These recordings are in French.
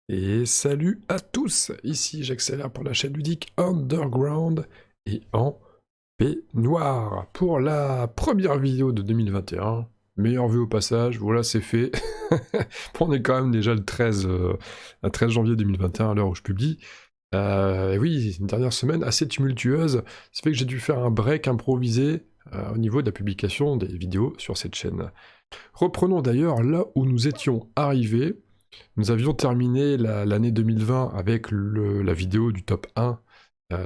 Et salut à tous, ici j'accélère pour la chaîne ludique Underground et en peignoir pour la première vidéo de 2021. Meilleure vue au passage, voilà c'est fait. On est quand même déjà le 13 janvier 2021 à l'heure où je publie. Oui, une dernière semaine assez tumultueuse, ça fait que j'ai dû faire un break improvisé au niveau de la publication des vidéos sur cette chaîne. Reprenons d'ailleurs là où nous étions arrivés. Nous avions terminé l'année 2020 avec la vidéo du top 1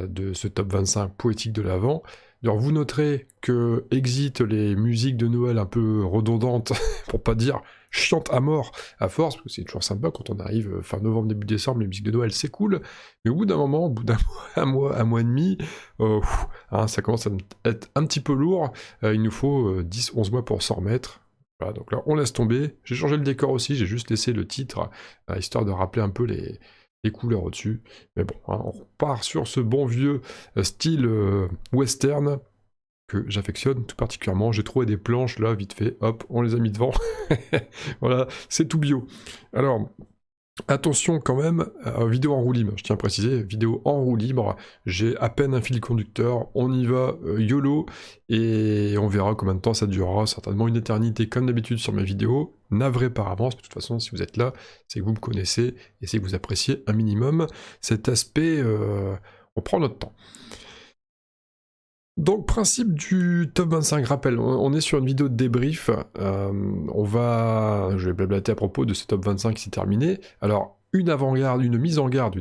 de ce top 25 poétique de l'Avent. Alors vous noterez que exit les musiques de Noël un peu redondantes, pour pas dire chiantes à mort à force, parce que c'est toujours sympa quand on arrive fin novembre, début décembre, les musiques de Noël c'est cool, mais au bout d'un moment, au bout d'un mois, un mois et demi, ça commence à être un petit peu lourd, il nous faut 10-11 mois pour s'en remettre. Voilà, donc là, on laisse tomber. J'ai changé le décor aussi, j'ai juste laissé le titre, histoire de rappeler un peu les couleurs au-dessus. Mais bon, hein, on repart sur ce bon vieux style western que j'affectionne tout particulièrement. J'ai trouvé des planches là, vite fait, hop, on les a mis devant. Voilà, c'est tout bio. Alors, attention quand même, vidéo en roue libre, je tiens à préciser, vidéo en roue libre, j'ai à peine un fil conducteur, on y va YOLO, et on verra combien de temps ça durera, certainement une éternité comme d'habitude sur mes vidéos, navré par avance, de toute façon si vous êtes là, c'est que vous me connaissez, et c'est que vous appréciez un minimum cet aspect, on prend notre temps. Donc, principe du top 25, rappel, on est sur une vidéo de débrief, je vais blablater à propos de ce top 25 qui s'est terminé. Alors, une mise en garde,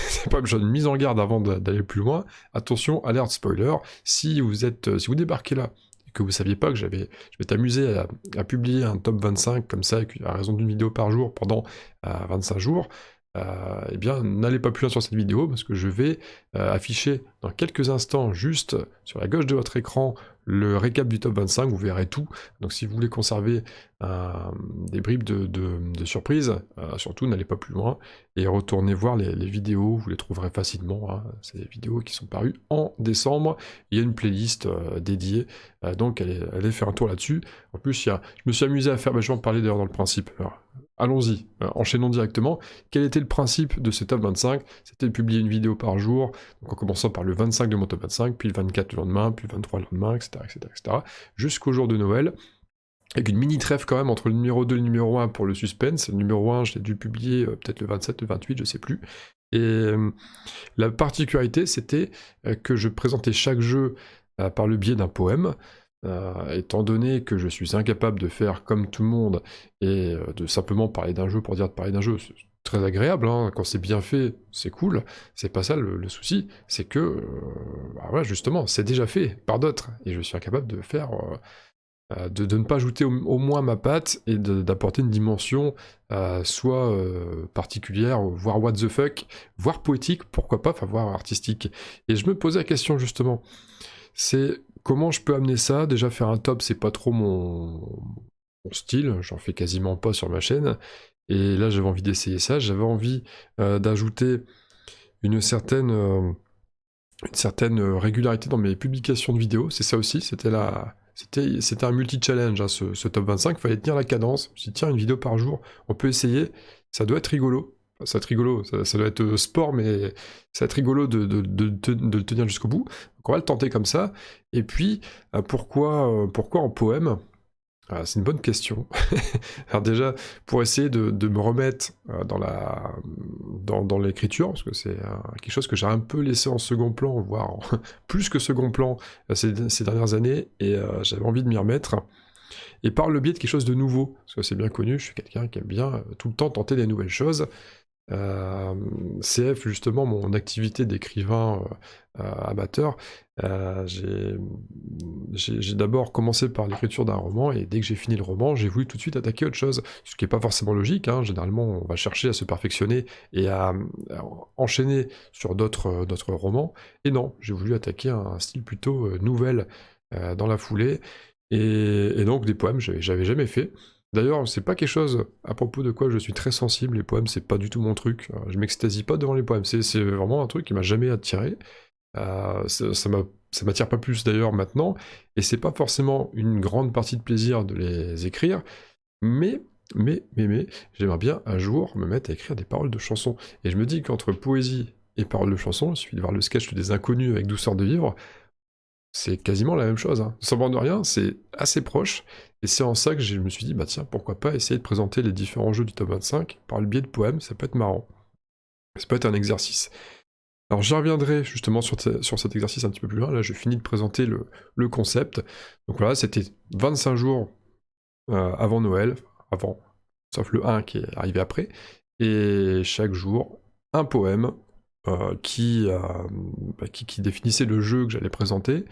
c'est pas besoin d'une mise en garde avant d'aller plus loin. Attention, alerte spoiler, si vous débarquez là, et que vous saviez pas que je vais t'amuser à publier un top 25 comme ça, à raison d'une vidéo par jour pendant 25 jours, eh bien, n'allez pas plus loin sur cette vidéo parce que je vais afficher dans quelques instants, juste sur la gauche de votre écran, le récap du top 25, vous verrez tout. Donc si vous voulez conserver des bribes de surprise, surtout n'allez pas plus loin et retournez voir les vidéos, vous les trouverez facilement. Hein. C'est des vidéos qui sont parues en décembre. Il y a une playlist dédiée, donc allez faire un tour là-dessus. En plus, je me suis amusé à faire, je vais en parler d'ailleurs dans le principe. Alors, allons-y, enchaînons directement. Quel était le principe de ce top 25? C'était de publier une vidéo par jour, donc en commençant par le 25 de mon top 25, puis le 24 le lendemain, puis le 23 le lendemain, etc., jusqu'au jour de Noël, avec une mini trêve quand même entre le numéro 2 et le numéro 1 pour le suspense. Le numéro 1, je l'ai dû publier peut-être le 27, le 28, je sais plus. Et la particularité, c'était que je présentais chaque jeu par le biais d'un poème. Étant donné que je suis incapable de faire comme tout le monde et de simplement parler d'un jeu pour dire de parler d'un jeu, c'est très agréable, hein, quand c'est bien fait, c'est cool, c'est pas ça le souci, c'est que, voilà, justement, c'est déjà fait par d'autres, et je suis incapable de faire, de ne pas ajouter au moins ma patte, et d'apporter une dimension soit particulière, voire what the fuck, voire poétique, pourquoi pas, enfin voire artistique. Et je me posais la question justement, c'est comment je peux amener ça. Déjà faire un top, c'est pas trop mon style, j'en fais quasiment pas sur ma chaîne, et là j'avais envie d'essayer ça, j'avais envie d'ajouter une certaine, régularité dans mes publications de vidéos, c'est ça aussi, c'était un multi-challenge, hein, ce top 25, il fallait tenir la cadence, je me suis dit, tiens, une vidéo par jour, on peut essayer, ça doit être rigolo. Ça doit être rigolo, ça doit être sport, mais ça va être rigolo de le tenir jusqu'au bout. Donc on va le tenter comme ça. Et puis, pourquoi en poème? C'est une bonne question. Alors déjà, pour essayer de me remettre dans l'écriture, parce que c'est quelque chose que j'ai un peu laissé en second plan, voire plus que second plan ces dernières années, et j'avais envie de m'y remettre. Et par le biais de quelque chose de nouveau, parce que c'est bien connu, je suis quelqu'un qui aime bien tout le temps tenter des nouvelles choses. CF, justement, mon activité d'écrivain amateur, j'ai d'abord commencé par l'écriture d'un roman, et dès que j'ai fini le roman, j'ai voulu tout de suite attaquer autre chose, ce qui n'est pas forcément logique, hein. Généralement on va chercher à se perfectionner et à enchaîner sur d'autres romans, et non, j'ai voulu attaquer un style plutôt nouvelle dans la foulée, et donc des poèmes, j'avais jamais fait. D'ailleurs, c'est pas quelque chose à propos de quoi je suis très sensible, les poèmes, c'est pas du tout mon truc. Je m'extasie pas devant les poèmes, c'est vraiment un truc qui m'a jamais attiré. Ça m'attire pas plus d'ailleurs maintenant, et c'est pas forcément une grande partie de plaisir de les écrire, mais mais, j'aimerais bien un jour me mettre à écrire des paroles de chansons. Et je me dis qu'entre poésie et paroles de chansons, il suffit de voir le sketch des Inconnus avec Douceur de vivre, c'est quasiment la même chose. Hein. Sans bande de rien, c'est assez proche. Et c'est en ça que je me suis dit, bah tiens, pourquoi pas essayer de présenter les différents jeux du top 25 par le biais de poèmes, ça peut être marrant. Ça peut être un exercice. Alors j'y reviendrai justement sur cet exercice un petit peu plus loin. Là, je finis de présenter le concept. Donc voilà, c'était 25 jours avant Noël, avant, sauf le 1 qui est arrivé après. Et chaque jour, un poème qui définissait le jeu que j'allais présenter.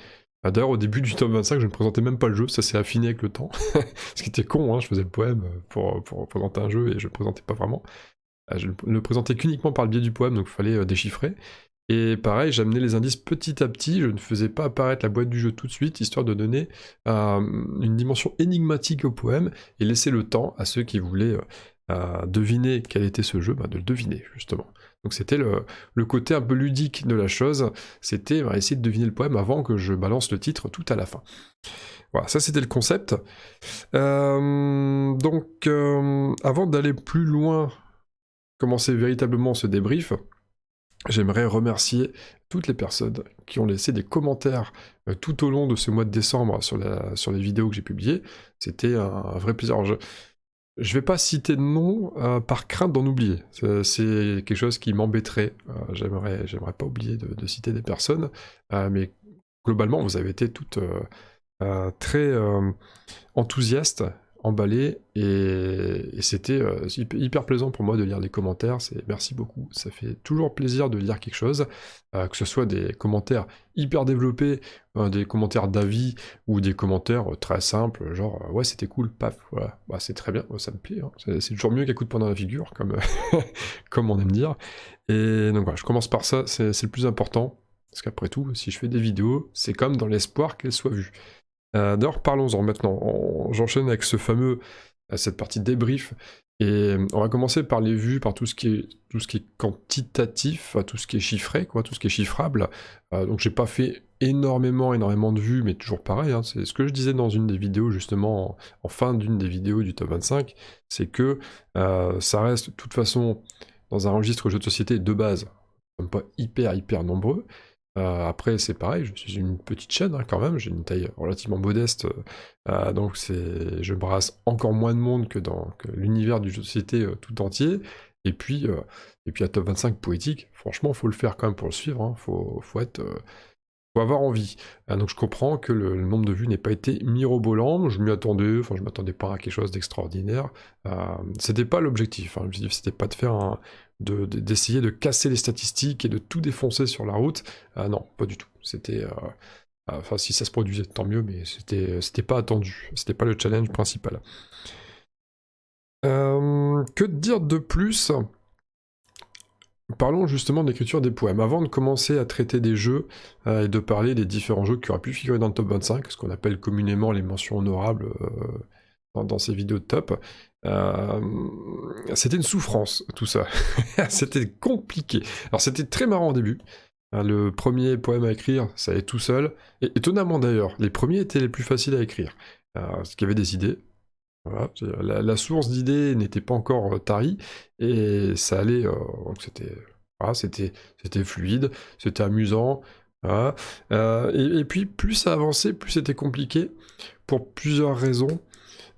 D'ailleurs, au début du top 25, je ne présentais même pas le jeu, ça s'est affiné avec le temps. Ce qui était con, hein, je faisais le poème pour présenter un jeu et je ne le présentais pas vraiment. Je ne le présentais qu'uniquement par le biais du poème, donc il fallait déchiffrer. Et pareil, j'amenais les indices petit à petit, je ne faisais pas apparaître la boîte du jeu tout de suite, histoire de donner une dimension énigmatique au poème, et laisser le temps à ceux qui voulaient deviner quel était ce jeu, de le deviner, justement. Donc c'était le côté un peu ludique de la chose, c'était essayer de deviner le poème avant que je balance le titre tout à la fin. Voilà, ça c'était le concept. Donc, avant d'aller plus loin, commencer véritablement ce débrief, j'aimerais remercier toutes les personnes qui ont laissé des commentaires tout au long de ce mois de décembre sur les vidéos que j'ai publiées. C'était un vrai plaisir. Je vais pas citer de nom par crainte d'en oublier. C'est quelque chose qui m'embêterait. J'aimerais pas oublier de citer des personnes. Mais globalement, vous avez été toutes très enthousiastes, emballé, et c'était hyper plaisant pour moi de lire les commentaires. Merci beaucoup, ça fait toujours plaisir de lire quelque chose, que ce soit des commentaires hyper développés, des commentaires d'avis, ou des commentaires très simples, genre ouais c'était cool, paf, voilà, c'est très bien, ça me plaît, hein. C'est toujours mieux qu'un coup de poing dans la figure, comme on aime dire. Et donc voilà, je commence par ça, c'est le plus important, parce qu'après tout, si je fais des vidéos, c'est comme dans l'espoir qu'elles soient vues. D'ailleurs, parlons-en maintenant. J'enchaîne avec cette partie débrief. Et on va commencer par les vues, par tout ce qui est quantitatif, tout ce qui est chiffré, tout ce qui est chiffrable. Donc j'ai pas fait énormément de vues, mais toujours pareil, hein, c'est ce que je disais dans une des vidéos, justement, en fin d'une des vidéos du top 25, c'est que ça reste de toute façon dans un registre jeu de société de base. Nous ne sommes pas hyper nombreux. Après c'est pareil, je suis une petite chaîne hein, quand même, j'ai une taille relativement modeste, donc je brasse encore moins de monde que dans l'univers du jeu de société tout entier, et puis à top 25 poétique, franchement faut le faire quand même pour le suivre, hein, faut avoir envie. Donc je comprends que le nombre de vues n'ait pas été mirobolant, je m'attendais pas à quelque chose d'extraordinaire. C'était pas l'objectif, hein. L'objectif c'était pas de faire d'essayer de casser les statistiques et de tout défoncer sur la route. Non, pas du tout. C'était... Enfin, si ça se produisait, tant mieux, mais c'était pas attendu. C'était pas le challenge principal. Que dire de plus ? Parlons justement de l'écriture des poèmes. Avant de commencer à traiter des jeux et de parler des différents jeux qui auraient pu figurer dans le top 25, ce qu'on appelle communément les mentions honorables dans ces vidéos de top, c'était une souffrance tout ça. C'était compliqué. Alors c'était très marrant au début. Le premier poème à écrire, ça allait tout seul. Et étonnamment d'ailleurs, les premiers étaient les plus faciles à écrire. Parce qu'il y avait des idées. Voilà, la source d'idées n'était pas encore tarie, et ça allait, donc c'était fluide, c'était amusant, voilà. Et puis plus ça avançait, plus c'était compliqué, pour plusieurs raisons.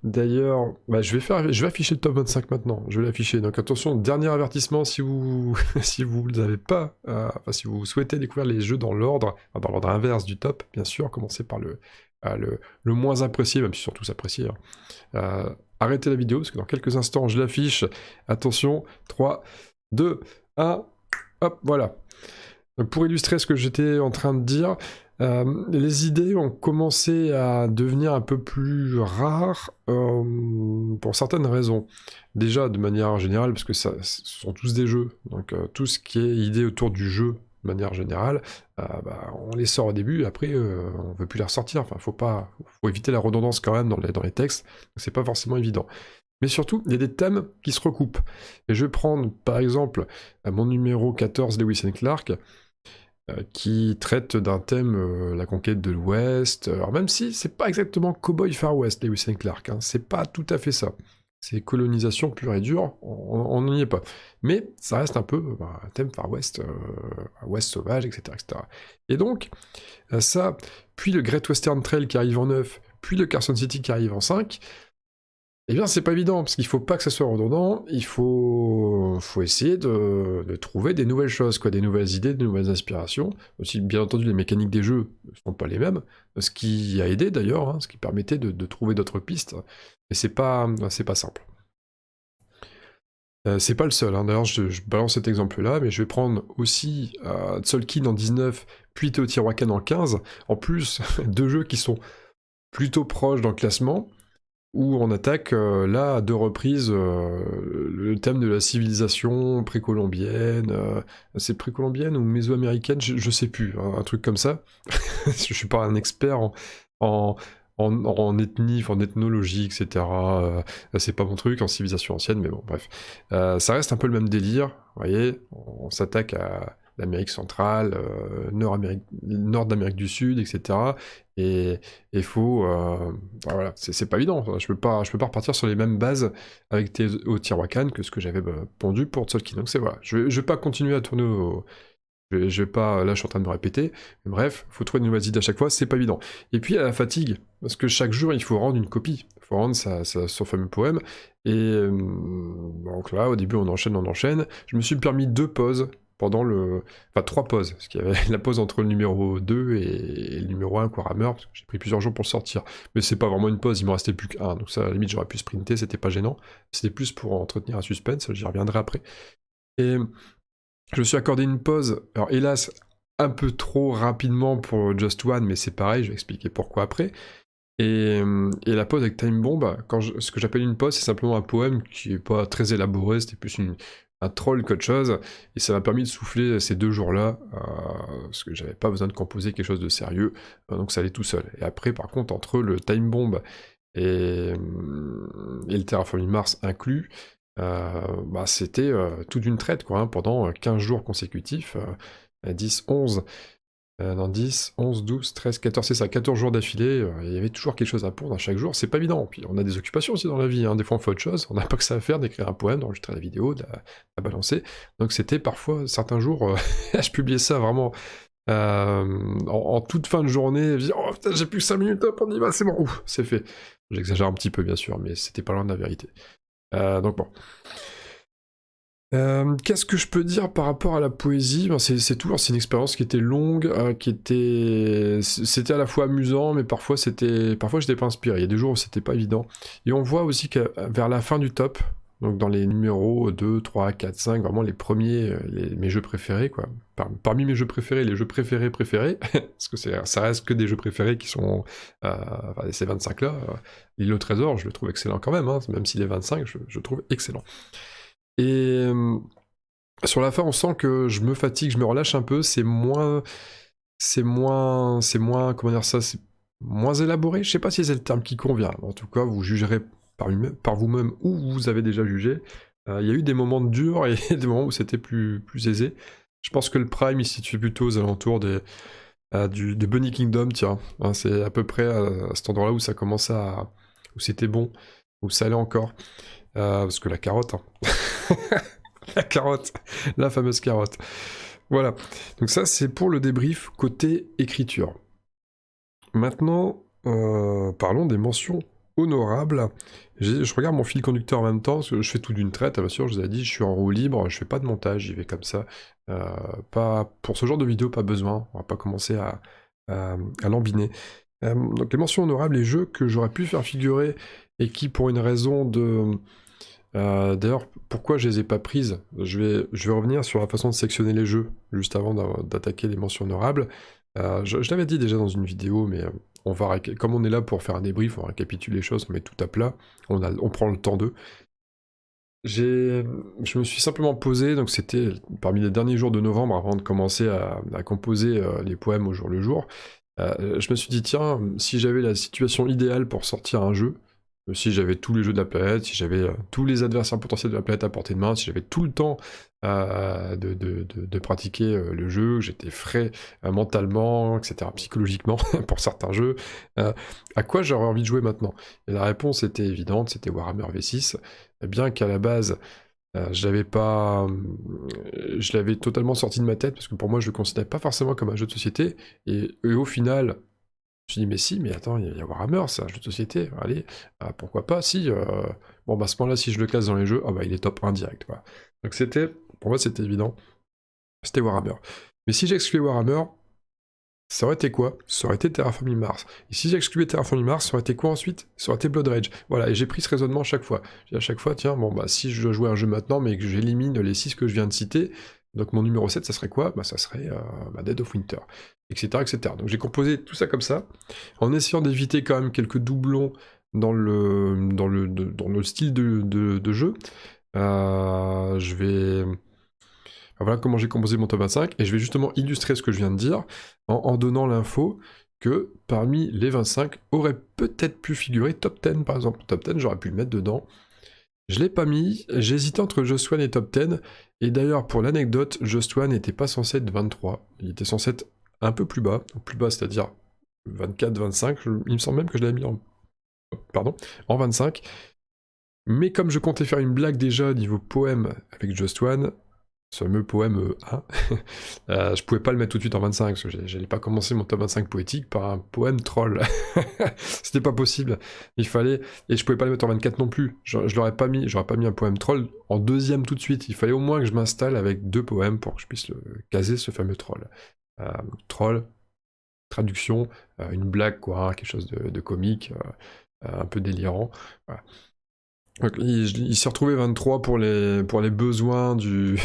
D'ailleurs, je vais afficher le top 25 maintenant, je vais l'afficher, donc attention, dernier avertissement, si vous si vous n'avez pas, si vous souhaitez découvrir les jeux dans l'ordre inverse du top, bien sûr, commencez par le moins apprécié, même si surtout s'apprécier. Arrêtez la vidéo, parce que dans quelques instants, je l'affiche. Attention, 3, 2, 1, hop, voilà. Donc pour illustrer ce que j'étais en train de dire, les idées ont commencé à devenir un peu plus rares pour certaines raisons. Déjà, de manière générale, parce que ce sont tous des jeux, donc tout ce qui est idée autour du jeu, de manière générale, on les sort au début, et après on ne veut plus les ressortir. Enfin, faut éviter la redondance quand même dans les textes, c'est pas forcément évident. Mais surtout, il y a des thèmes qui se recoupent. Et je vais prendre par exemple mon numéro 14, Lewis and Clark, qui traite d'un thème, la conquête de l'Ouest. Alors même si c'est pas exactement Cowboy Far West, Lewis and Clark, hein, c'est pas tout à fait ça. C'est colonisation pure et dure, on n'y est pas. Mais ça reste un peu un thème Far West, Ouest sauvage, etc., etc. Et donc, ça, puis le Great Western Trail qui arrive en 9, puis le Carson City qui arrive en 5, eh bien, c'est pas évident, parce qu'il faut pas que ça soit redondant, il faut essayer de trouver des nouvelles choses, quoi, des nouvelles idées, des nouvelles inspirations. Aussi, bien entendu, les mécaniques des jeux ne sont pas les mêmes, ce qui a aidé d'ailleurs, hein, ce qui permettait de trouver d'autres pistes, mais c'est pas simple. C'est pas le seul, hein. D'ailleurs je balance cet exemple-là, mais je vais prendre aussi Tzolk'in en 19, puis Teotihuacan en 15, en plus, deux jeux qui sont plutôt proches dans le classement, où on attaque là à 2 reprises le thème de la civilisation précolombienne, c'est précolombienne ou mésoaméricaine, je sais plus, hein, un truc comme ça. Je suis pas un expert en, en ethnie, en ethnologie, etc. C'est pas mon truc, en civilisation ancienne, mais bon, bref. Ça reste un peu le même délire, vous voyez, on s'attaque à l'Amérique centrale, Nord d'Amérique du Sud, etc. Et il faut... voilà, c'est pas évident, je peux pas repartir sur les mêmes bases avec Teotihuacan que ce que j'avais pondu pour Tzolk'in. Donc c'est voilà, je vais pas continuer à tourner je vais pas, là je suis en train de me répéter, mais bref, faut trouver de nouvelles idées à chaque fois, c'est pas évident. Et puis à la fatigue, parce que chaque jour il faut rendre une copie, il faut rendre son fameux poème, et donc là au début on enchaîne, je me suis permis 2 pauses, enfin 3 pauses, parce qu'il y avait la pause entre le numéro 2 et le numéro 1, Warhammer, parce que j'ai pris plusieurs jours pour le sortir, mais c'est pas vraiment une pause, il m'en restait plus qu'un, donc ça à la limite j'aurais pu sprinter, c'était pas gênant, c'était plus pour entretenir un suspense, j'y reviendrai après. Et je me suis accordé une pause, alors hélas, un peu trop rapidement pour Just One, mais c'est pareil, je vais expliquer pourquoi après. Et la pause avec Time Bomb, ce que j'appelle une pause, c'est simplement un poème qui est pas très élaboré, c'était plus un troll qu'autre chose, et ça m'a permis de souffler ces 2 jours-là, parce que j'avais pas besoin de composer quelque chose de sérieux, donc ça allait tout seul. Et après, par contre, entre le Time Bomb et le Terraforming Mars inclus, c'était toute une traite, quoi, hein, pendant 15 jours consécutifs, 10, 11, non, 10, 11, 12, 13, 14, c'est ça, 14 jours d'affilée, il y avait toujours quelque chose à pondre à chaque jour, c'est pas évident, puis on a des occupations aussi dans la vie, hein, des fois on fait autre chose, on n'a pas que ça à faire, d'écrire un poème, d'enregistrer la vidéo, de la balancer, donc c'était parfois, certains jours, je publiais ça vraiment en toute fin de journée, je dis « Oh putain, j'ai plus que 5 minutes, hop, on y va, c'est bon, ouf, c'est fait ». J'exagère un petit peu bien sûr, mais c'était pas loin de la vérité. Donc bon. Qu'est-ce que je peux dire par rapport à la poésie? C'est une expérience qui était longue, c'était à la fois amusant, mais parfois j'étais pas inspiré. Il y a des jours où c'était pas évident. Et on voit aussi que vers la fin du top, donc dans les numéros 2, 3, 4, 5, vraiment les premiers, mes jeux préférés, quoi. Parmi mes jeux préférés, les jeux préférés, parce que ça reste que des jeux préférés qui sont, ces 25-là, L'île au trésor, je le trouve excellent quand même, hein, même s'il est 25, je trouve excellent. Et sur la fin, on sent que je me fatigue, je me relâche un peu, c'est moins, comment dire ça, c'est moins élaboré, je sais pas si c'est le terme qui convient, en tout cas, vous jugerez par vous-même ou vous avez déjà jugé. Il y a eu des moments durs et des moments où c'était plus aisé. Je pense que le Prime, il se situe plutôt aux alentours de Bunny Kingdom, tiens. Hein, c'est à peu près à cet endroit-là où ça commence où c'était bon, où ça allait encore. Parce que la carotte, hein. La carotte, la fameuse carotte. Voilà, donc ça c'est pour le débrief côté écriture. Maintenant, parlons des mentions honorables. Je regarde mon fil conducteur en même temps, parce que je fais tout d'une traite, bien sûr, je vous ai dit, je suis en roue libre, je fais pas de montage, j'y vais comme ça. Pas, pour ce genre de vidéo, pas besoin, on va pas commencer à lambiner. Donc les mentions honorables, les jeux que j'aurais pu faire figurer, et qui pour une raison de... D'ailleurs, pourquoi je les ai pas prises? Je vais revenir sur la façon de sectionner les jeux, juste avant d'attaquer les mentions honorables. Je l'avais dit déjà dans une vidéo, mais comme on est là pour faire un débrief, on récapitule les choses, on met tout à plat, on prend le temps d'eux. Je me suis simplement posé, donc c'était parmi les derniers jours de novembre, avant de commencer à composer les poèmes au jour le jour, je me suis dit, tiens, si j'avais la situation idéale pour sortir un jeu, si j'avais tous les jeux de la planète, si j'avais tous les adversaires potentiels de la planète à portée de main, si j'avais tout le temps de pratiquer le jeu, j'étais frais mentalement, etc., psychologiquement, pour certains jeux, à quoi j'aurais envie de jouer maintenant? Et la réponse était évidente, c'était Warhammer V6, bien qu'à la base, je l'avais totalement sorti de ma tête, parce que pour moi, je le considérais pas forcément comme un jeu de société, et au final, je me suis dit, mais si, mais attends, il y a Warhammer, c'est un jeu de société, allez, pourquoi pas, si, bon, bah, à ce moment-là, si je le classe dans les jeux, ah bah, il est top 1 direct, voilà. Donc pour moi, c'était évident, c'était Warhammer. Mais si j'excluais Warhammer, ça aurait été quoi? Ça aurait été Terraforming Mars. Et si j'excluais Terraforming Mars, ça aurait été quoi ensuite? Ça aurait été Blood Rage. Voilà, et j'ai pris ce raisonnement à chaque fois. J'ai à chaque fois, tiens, bon, bah, si je dois jouer à un jeu maintenant, mais que j'élimine les 6 que je viens de citer, donc mon numéro 7, ça serait quoi? Bah, ça serait Dead of Winter, etc., etc. Donc j'ai composé tout ça comme ça, en essayant d'éviter quand même quelques doublons dans le style de jeu. Je vais... Voilà comment j'ai composé mon top 25, et je vais justement illustrer ce que je viens de dire en donnant l'info que parmi les 25 aurait peut-être pu figurer top 10 par exemple. Top 10, j'aurais pu le mettre dedans. Je l'ai pas mis, j'hésitais entre Just One et top 10, et d'ailleurs pour l'anecdote, Just One n'était pas censé être 23, il était censé être un peu plus bas c'est-à-dire 24, 25, il me semble même que je l'avais mis en 25, mais comme je comptais faire une blague déjà niveau poème avec Just One, ce fameux poème 1, je pouvais pas le mettre tout de suite en 25, parce que j'allais pas commencer mon top 25 poétique par un poème troll. C'était pas possible. Il fallait... Et je pouvais pas le mettre en 24 non plus. J'aurais pas mis un poème troll en deuxième tout de suite. Il fallait au moins que je m'installe avec 2 poèmes pour que je puisse caser ce fameux troll. Troll, traduction, une blague quoi, quelque chose de comique, un peu délirant. Voilà. Donc, il s'est retrouvé 23 pour les besoins de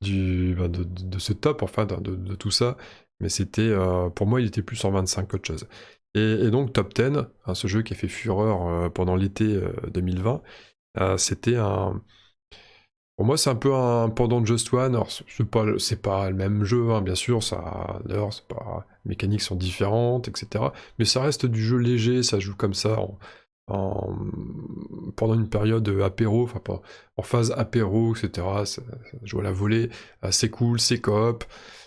ce top, enfin, de tout ça. Mais c'était, pour moi, il était plus en 25 qu'autre chose. Et donc, Top 10, hein, ce jeu qui a fait fureur pendant l'été 2020, c'était un... Pour moi, c'est un peu un pendant de Just One. Alors, c'est pas le même jeu, hein, bien sûr, d'ailleurs, les mécaniques sont différentes, etc. Mais ça reste du jeu léger, ça joue comme ça, pendant une période apéro, enfin en phase apéro, etc. Ça joue à la volée, c'est cool, c'est coop,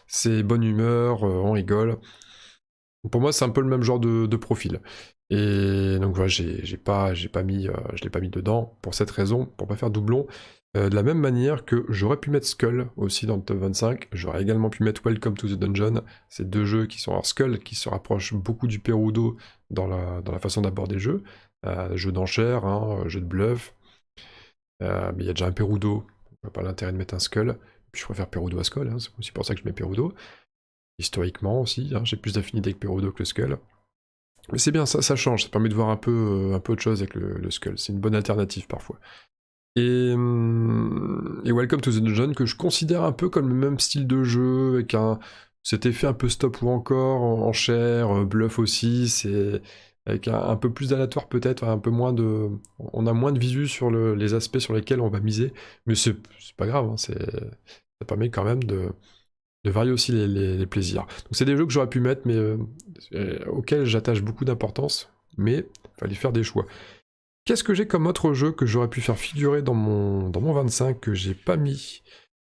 c'est bonne humeur, on rigole. Pour moi, c'est un peu le même genre de profil. Et donc voilà, je l'ai pas mis dedans pour cette raison, pour pas faire doublon. De la même manière que j'aurais pu mettre Skull aussi dans le top 25, j'aurais également pu mettre Welcome to the Dungeon, ces 2 jeux qui sont, alors Skull qui se rapproche beaucoup du Perudo dans la façon d'aborder le jeu, jeu d'enchères, hein, jeu de bluff, mais il y a déjà un Perudo, on n'a pas l'intérêt de mettre un Skull, puis je préfère Perudo à Skull, hein, c'est aussi pour ça que je mets Perudo, historiquement aussi, hein, j'ai plus d'affinité avec Perudo que le Skull. Mais c'est bien, ça change, ça permet de voir un peu autre chose avec le Skull, c'est une bonne alternative parfois. Et Welcome to the Dungeon, que je considère un peu comme le même style de jeu, avec cet effet un peu stop ou encore, enchère, bluff aussi, c'est avec un peu plus d'aléatoire peut-être, un peu moins de... On a moins de visu sur les aspects sur lesquels on va miser, mais c'est pas grave, hein, ça permet quand même de varier aussi les plaisirs. Donc c'est des jeux que j'aurais pu mettre, mais auxquels j'attache beaucoup d'importance, mais il fallait faire des choix. Qu'est-ce que j'ai comme autre jeu que j'aurais pu faire figurer dans mon 25 que j'ai pas mis?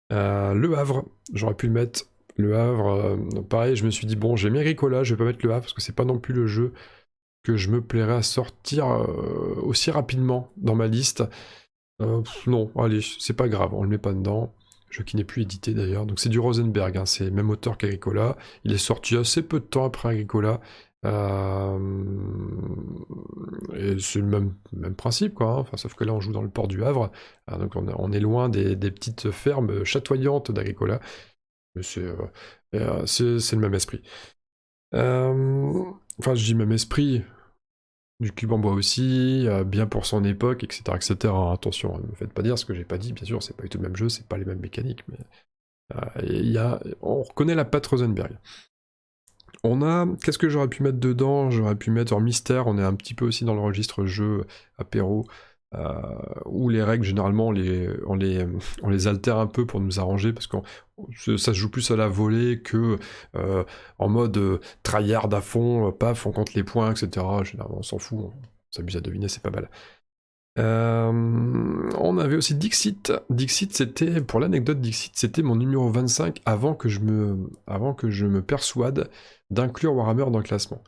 Le Havre, j'aurais pu le mettre. Le Havre, pareil, je me suis dit, bon, j'ai mis Agricola, je vais pas mettre le Havre parce que c'est pas non plus le jeu que je me plairais à sortir aussi rapidement dans ma liste. Non, allez, c'est pas grave, on le met pas dedans. Jeu qui n'est plus édité d'ailleurs, donc c'est du Rosenberg, hein, c'est le même auteur qu'Agricola. Il est sorti assez peu de temps après Agricola. Et c'est le même principe, quoi, hein. Enfin, sauf que là on joue dans le port du Havre, donc on est loin des petites fermes chatoyantes d'Agricola, mais c'est le même esprit. Enfin, je dis même esprit, du cube en bois aussi, bien pour son époque, etc. etc. Attention, ne me faites pas dire ce que j'ai pas dit, bien sûr, c'est pas du tout le même jeu, c'est pas les mêmes mécaniques, mais on reconnaît la patte Rosenberg. Qu'est-ce que j'aurais pu mettre dedans? J'aurais pu mettre en mystère, on est un petit peu aussi dans le registre jeu apéro, où les règles, généralement, on les altère un peu pour nous arranger, parce que ça se joue plus à la volée que en mode tryhard à fond, paf, on compte les points, etc. Généralement, on s'en fout, on s'amuse à deviner, c'est pas mal. On avait aussi Dixit. Dixit, c'était, pour l'anecdote, Dixit, c'était mon numéro 25 avant que je me persuade d'inclure Warhammer dans le classement.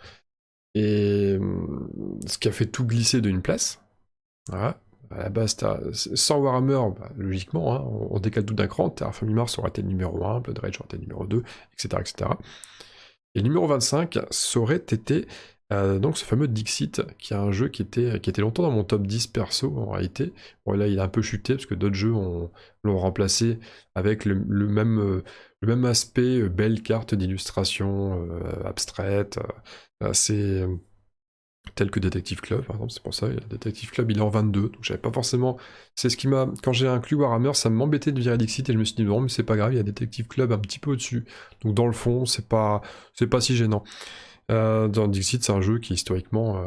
Et ce qui a fait tout glisser d'une place. Voilà. À la base, sans Warhammer, bah, logiquement, hein, on décale tout d'un cran. Terraforming Mars aurait été le numéro 1, Blood Rage aurait été le numéro 2, etc., etc. Et le numéro 25, ça aurait été donc ce fameux Dixit, qui est un jeu qui était longtemps dans mon top 10 perso, en réalité. Bon, là, il a un peu chuté, parce que d'autres jeux l'ont remplacé avec le même aspect, belle carte d'illustration abstraite, assez... tel que Detective Club, par exemple, c'est pour ça, Detective Club, il est en 22, donc j'avais pas forcément... C'est ce qui m'a... Quand j'ai inclus Warhammer, ça m'embêtait de virer Dixit, et je me suis dit, non, mais c'est pas grave, il y a Detective Club un petit peu au-dessus, donc dans le fond, c'est pas si gênant. Dans Dixit, c'est un jeu qui, historiquement,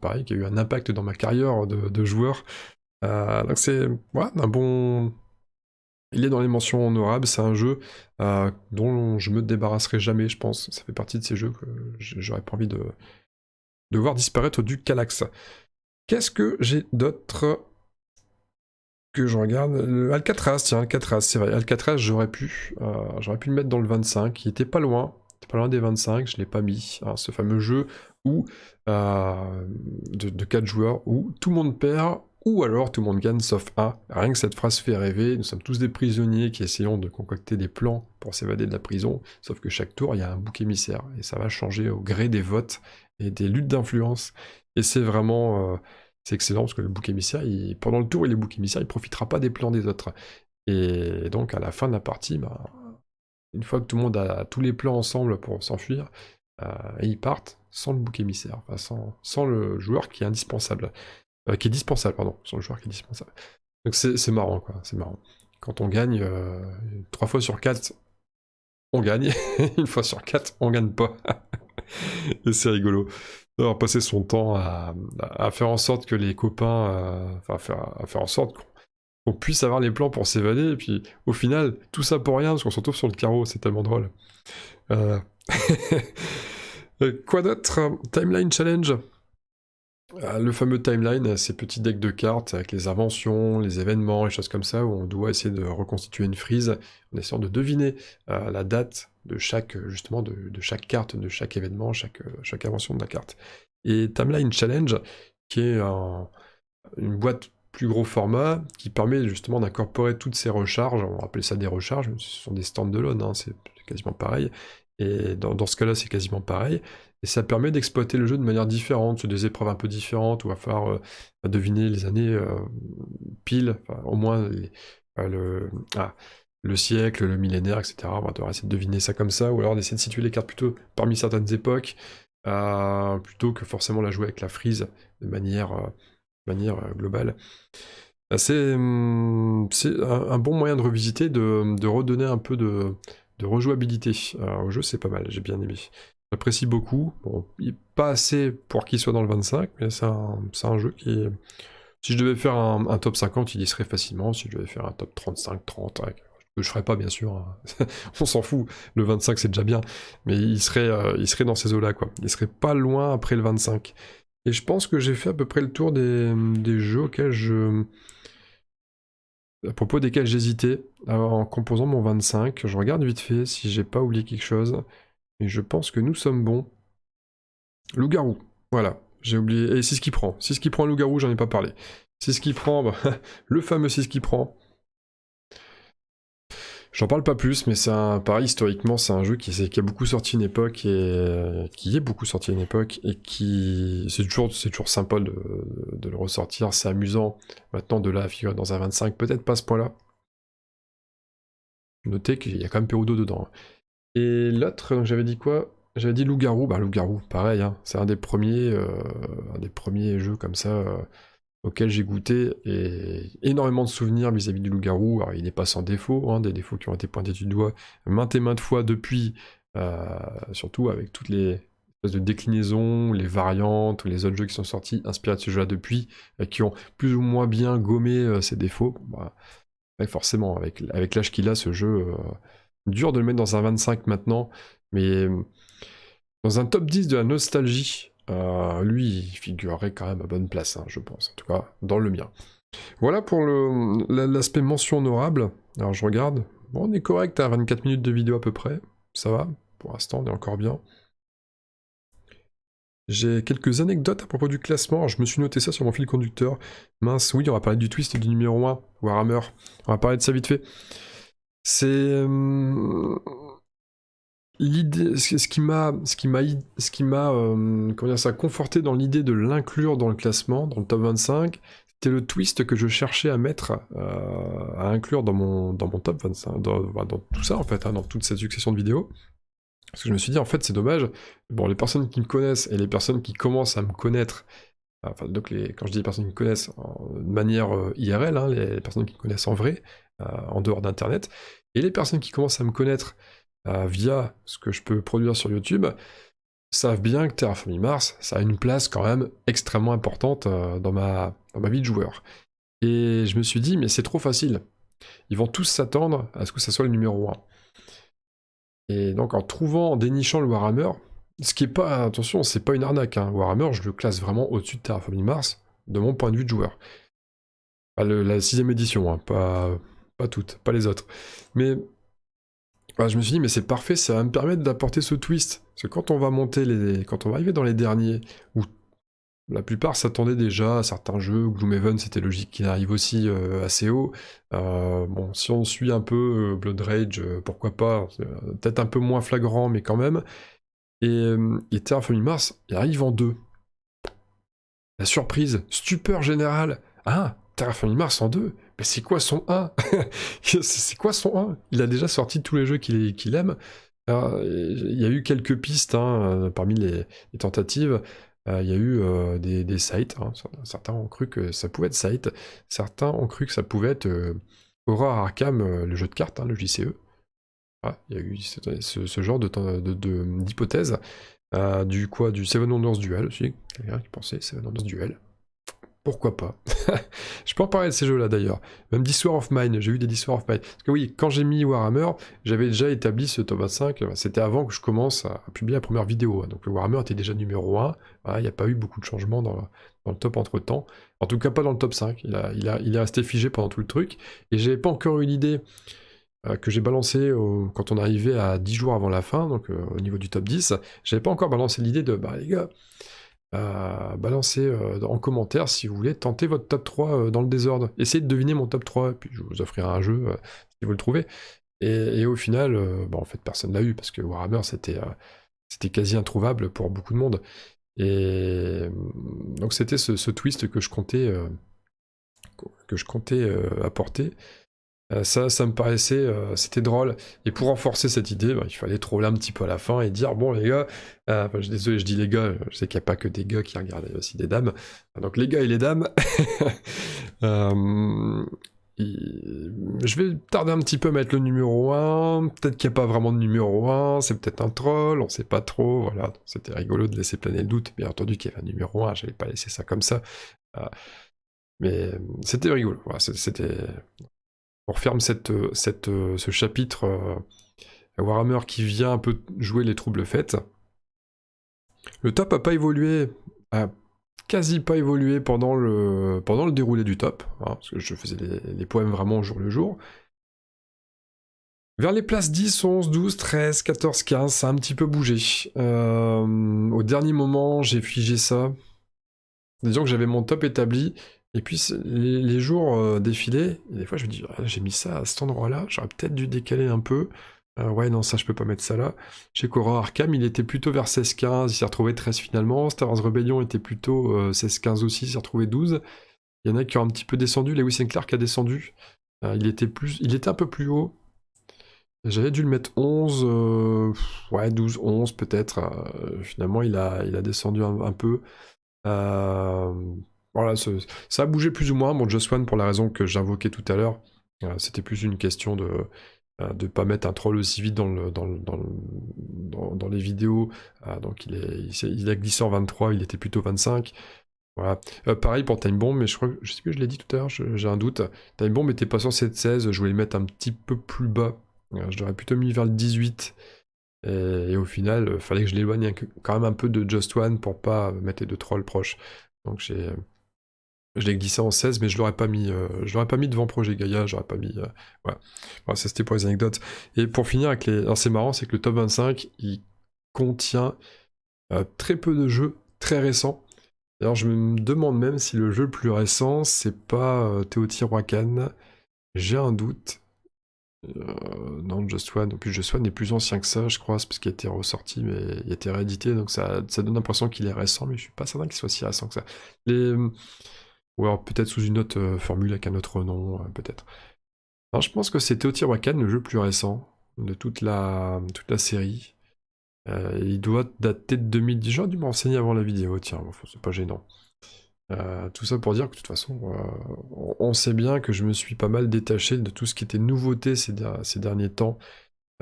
pareil, qui a eu un impact dans ma carrière de joueur, donc c'est, ouais, un bon... Il est dans les mentions honorables, c'est un jeu dont je me débarrasserai jamais, je pense, ça fait partie de ces jeux que j'aurais pas envie de voir disparaître du Kallax. Qu'est-ce que j'ai d'autre que je regarde? Alcatraz, tiens, Alcatraz, c'est vrai. Alcatraz, j'aurais pu le mettre dans le 25. Il était pas loin des 25, je l'ai pas mis. Hein, ce fameux jeu où, de 4 joueurs, où tout le monde perd, ou alors tout le monde gagne sauf un. Rien que cette phrase fait rêver, nous sommes tous des prisonniers qui essayons de concocter des plans pour s'évader de la prison, sauf que chaque tour, il y a un bouc émissaire, et ça va changer au gré des votes et des luttes d'influence. Et c'est vraiment... c'est excellent parce que le bouc émissaire, pendant le tour, il est bouc émissaire, il profitera pas des plans des autres. Et donc à la fin de la partie, bah, une fois que tout le monde a tous les plans ensemble pour s'enfuir, ils partent sans le bouc émissaire, enfin, sans le joueur qui est indispensable. Qui est dispensable, pardon, sans le joueur qui est dispensable. Donc c'est marrant, quoi, c'est marrant. Quand on gagne 3 fois sur 4, on gagne, une fois sur 4, on gagne pas. Et c'est rigolo d'avoir passé son temps à faire en sorte que les copains, à faire en sorte qu'on puisse avoir les plans pour s'évader, et puis au final, tout ça pour rien, parce qu'on se retrouve sur le carreau, c'est tellement drôle. Quoi d'autre? Timeline Challenge. Le fameux timeline, ces petits decks de cartes avec les inventions, les événements, les choses comme ça, où on doit essayer de reconstituer une frise en essayant de deviner la date de chaque, justement, de chaque carte, de chaque événement, chaque invention de la carte. Et Timeline Challenge, qui est une boîte plus gros format, qui permet justement d'incorporer toutes ces recharges, on appelle ça des recharges, même si ce sont des stand-alone, hein, c'est quasiment pareil, et dans ce cas-là, c'est quasiment pareil. Et ça permet d'exploiter le jeu de manière différente, sur des épreuves un peu différentes, où il va falloir deviner les années pile, enfin, au moins le siècle, le millénaire, etc. On va devoir essayer de deviner ça comme ça, ou alors d'essayer de situer les cartes plutôt parmi certaines époques, plutôt que forcément la jouer avec la frise de manière globale. C'est un bon moyen de revisiter, de redonner un peu de rejouabilité au jeu, c'est pas mal, j'ai bien aimé. J'apprécie beaucoup, bon, pas assez pour qu'il soit dans le 25, mais c'est un jeu qui... Si je devais faire un top 50, il y serait facilement, si je devais faire un top 35, 30, je ferais pas bien sûr, hein. On s'en fout, le 25 c'est déjà bien, mais il serait dans ces eaux-là, quoi. Il serait pas loin après le 25. Et je pense que j'ai fait à peu près le tour des jeux à propos desquels j'hésitais en composant mon 25. Je regarde vite fait si j'ai pas oublié quelque chose. Et je pense que nous sommes bons. Loup-garou, voilà, j'ai oublié. Et c'est ce qui prend. C'est ce qui prend loup-garou, j'en ai pas parlé. C'est ce qui prend, bah, le fameux c'est ce qui prend. J'en parle pas plus, mais pareil, historiquement, c'est un jeu qui a beaucoup sorti une époque, et qui est beaucoup sorti une époque, et qui... C'est toujours sympa de le ressortir, c'est amusant. Maintenant, de là à figurer dans un 25, peut-être pas à ce point-là. Notez qu'il y a quand même Perudo dedans. Et l'autre, j'avais dit quoi? J'avais dit loup-garou, bah loup-garou, pareil, hein. C'est un des premiers jeux comme ça auxquels j'ai goûté, et énormément de souvenirs vis-à-vis du loup-garou. Alors il n'est pas sans défaut, hein, des défauts qui ont été pointés du doigt maintes et maintes fois depuis, surtout avec toutes les espèces de déclinaisons, les variantes, ou les autres jeux qui sont sortis inspirés de ce jeu-là depuis, qui ont plus ou moins bien gommé ces défauts. Bah, ouais, forcément, avec l'âge qu'il a, ce jeu, dur de le mettre dans un 25 maintenant, mais dans un top 10 de la nostalgie, lui, il figurerait quand même à bonne place, hein, je pense, en tout cas, dans le mien. Voilà pour l'aspect mention honorable. Alors je regarde, bon, on est correct à 24 minutes de vidéo à peu près, ça va, pour l'instant on est encore bien. J'ai quelques anecdotes à propos du classement, alors je me suis noté ça sur mon fil conducteur. Mince, oui, on va parler du twist du numéro 1, Warhammer, on va parler de ça vite fait. C'est... l'idée, ce qui m'a comment dire ça, conforté dans l'idée de l'inclure dans le classement, dans le top 25, c'était le twist que je cherchais à mettre, à inclure dans mon top 25, dans tout ça en fait, hein, dans toute cette succession de vidéos. Parce que je me suis dit, en fait, c'est dommage, bon, les personnes qui me connaissent et les personnes qui commencent à me connaître, enfin, donc quand je dis les personnes qui me connaissent de manière IRL, hein, les personnes qui me connaissent en vrai, en dehors d'Internet, et les personnes qui commencent à me connaître via ce que je peux produire sur YouTube, savent bien que Terraforming Mars, ça a une place quand même extrêmement importante dans ma vie de joueur. Et je me suis dit, mais c'est trop facile. Ils vont tous s'attendre à ce que ça soit le numéro 1. Et donc en trouvant, en dénichant le Warhammer, ce qui est pas, attention, c'est pas une arnaque, hein. Warhammer, je le classe vraiment au-dessus de Terraforming Mars, de mon point de vue de joueur. Pas la 6ème édition, hein, pas toutes, pas les autres. Mais je me suis dit, mais c'est parfait, ça va me permettre d'apporter ce twist. Parce que quand on va quand on va arriver dans les derniers, où la plupart s'attendaient déjà à certains jeux, Gloomhaven, c'était logique qu'il arrive aussi assez haut. Bon, si on suit un peu Blood Rage, pourquoi pas, peut-être un peu moins flagrant, mais quand même. Et Terraforming Mars, il arrive en 2. La surprise, stupeur générale. Ah, Terraforming Mars en 2. Mais c'est quoi son 1? C'est quoi son 1? Il a déjà sorti tous les jeux qu'il aime. Il y a eu quelques pistes hein, parmi les tentatives. Il y a eu des sites. Hein. Certains ont cru que ça pouvait être site. Certains ont cru que ça pouvait être Horror Arkham, le jeu de cartes, hein, le JCE. Ah, il y a eu ce genre d'hypothèse. Du Seven Wonders Duel aussi. Quelqu'un qui pensait Seven Wonders Duel. Pourquoi pas? Je peux en parler de ces jeux-là d'ailleurs. Même d'Histoire of Mine, j'ai eu des d'Histoire of Mine. Parce que oui, quand j'ai mis Warhammer, j'avais déjà établi ce top 25, c'était avant que je commence à publier la première vidéo. Donc le Warhammer était déjà numéro 1, voilà, il n'y a pas eu beaucoup de changements dans le top entre-temps. En tout cas pas dans le top 5, il est resté figé pendant tout le truc. Et j'avais pas encore eu l'idée que j'ai balancé quand on arrivait à 10 jours avant la fin, donc au niveau du top 10, j'avais pas encore balancé l'idée de, bah les gars, balancez en commentaire si vous voulez tenter votre top 3 dans le désordre. Essayez de deviner mon top 3, et puis je vous offrirai un jeu si vous le trouvez. Et au final, en fait, personne l'a eu, parce que Warhammer, c'était quasi introuvable pour beaucoup de monde. Et donc c'était ce twist que je comptais apporter. Ça me paraissait, c'était drôle. Et pour renforcer cette idée, il fallait troller un petit peu à la fin et dire, bon les gars, désolé je dis les gars, je sais qu'il n'y a pas que des gars qui regardent, il y a aussi des dames. Donc les gars et les dames, je vais tarder un petit peu à mettre le numéro 1, peut-être qu'il n'y a pas vraiment de numéro 1, c'est peut-être un troll, on sait pas trop, voilà. C'était rigolo de laisser planer le doute, bien entendu qu'il y avait un numéro 1, j'allais pas laisser ça comme ça. Mais c'était rigolo, voilà, c'était... On referme ce chapitre Warhammer qui vient un peu jouer les troubles fêtes. Le top a pas évolué, a quasi pas évolué pendant le déroulé du top, hein, parce que je faisais les poèmes vraiment au jour le jour. Vers les places 10, 11, 12, 13, 14, 15, ça a un petit peu bougé. Au dernier moment, j'ai figé ça. Disons que j'avais mon top établi, et puis les jours défilaient, et des fois je me dis, ah, j'ai mis ça à cet endroit-là, j'aurais peut-être dû décaler un peu. Ouais, non, ça je peux pas mettre ça là. Chez Horror Arkham, il était plutôt vers 16-15, il s'est retrouvé 13 finalement. Star Wars Rebellion était plutôt 16-15 aussi, il s'est retrouvé 12. Il y en a qui ont un petit peu descendu, Lewis and Clark a descendu. Il était un peu plus haut. J'avais dû le mettre 11, ouais, 12, 11 peut-être. Finalement, il a descendu un peu. Voilà, ça a bougé plus ou moins. Bon, Just One, pour la raison que j'invoquais tout à l'heure, c'était plus une question de pas mettre un troll aussi vite dans les vidéos. Donc il a glissé en 23, il était plutôt 25. Voilà. Pareil pour Time Bomb, mais je sais que je l'ai dit tout à l'heure, j'ai un doute. Time Bomb était pas censé être 16, je voulais le mettre un petit peu plus bas. Je l'aurais plutôt mis vers le 18. Et au final, fallait que je l'éloigne quand même un peu de Just One pour pas mettre les deux trolls proches. Donc je l'ai glissé en 16, mais je l'aurais pas mis devant Projet Gaia, j'aurais pas mis, voilà. Voilà, ça c'était pour les anecdotes. Et pour finir avec les, alors c'est marrant, c'est que le top 25, il contient très peu de jeux très récents. Alors je me demande même si le jeu le plus récent, c'est pas Teotihuacan. J'ai un doute. Non, Just One. En plus, Just One est plus ancien que ça, je crois, c'est parce qu'il a été ressorti, mais il a été réédité, donc ça donne l'impression qu'il est récent, mais je suis pas certain qu'il soit si récent que ça. Ou alors peut-être sous une autre formule avec un autre nom, peut-être. Alors je pense que c'est Teotihuacan, le jeu le plus récent de toute la série. Il doit dater de 2010. J'aurais dû me renseigner avant la vidéo, tiens, enfin, c'est pas gênant. Tout ça pour dire que de toute façon, on sait bien que je me suis pas mal détaché de tout ce qui était nouveauté ces derniers temps.